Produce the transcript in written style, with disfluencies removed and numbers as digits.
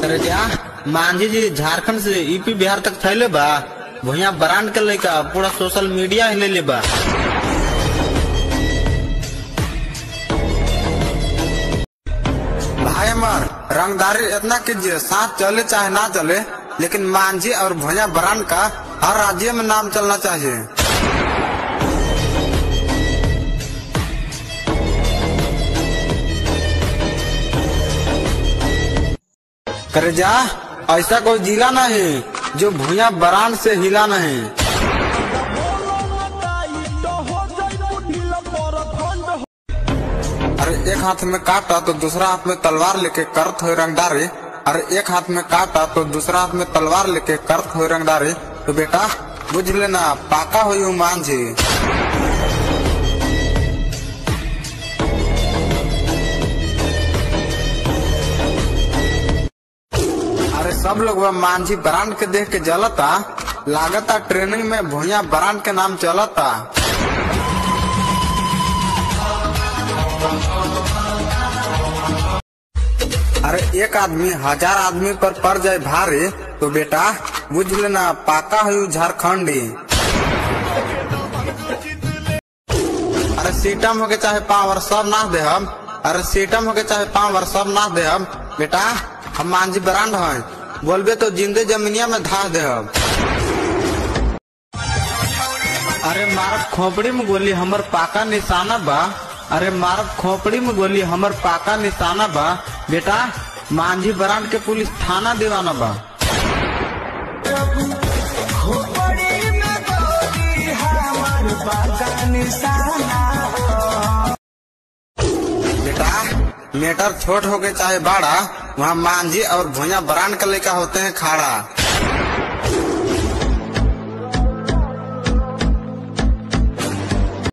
अरे क्या मांझी जी झारखंड से यूपी बिहार तक फैले बा। भैया ब्रांड के लेकर पूरा सोशल मीडिया हिले ले बा। भाई हमार रंगदारी इतना कीजिए, साथ चले चाहे ना चले, लेकिन मांझी और भैया ब्रांड का हर राज्य में नाम चलना चाहिए। करे जा ऐसा कोई जिला नहीं जो भैया ब्रांड से हिला नहीं। अरे एक हाथ में काटा तो दूसरा हाथ में तलवार लेके करत हो रंगदारी। अरे एक हाथ में काटा तो दूसरा हाथ में तलवार लेके करत हो रंगदारी। तो बेटा बुझ लेना पाका हो मांझी। अरे सब लोग वह मांझी ब्रांड के देख के जलता, लागता ट्रेनिंग में भैया ब्रांड के नाम चलता। अरे एक आदमी 1000 आदमी पर पड़ जाए भारी, तो बेटा बुझ लेना पाका हो झारखंडी। अरे सीटम होके चाहे पावर सब ना दे हम। अरे सीटम होके चाहे पावर सब ना दे हम। बेटा हम मांझी ब्रांड हैं, बोलबे तो जिंदे जमीनिया में धा दे हम। अरे मारब खोपड़ी में गोली हमर पाका निशाना बा। अरे मारब खोपड़ी में गोली हमर पाका निशाना बा। बेटा मांझी ब्रांड के पुलिस थाना दीवाना बा। बेटा मेटर छोट हो के चाहे बड़ा, वहाँ मांझी और भैया ब्रांड का लेकर होते हैं खाड़ा।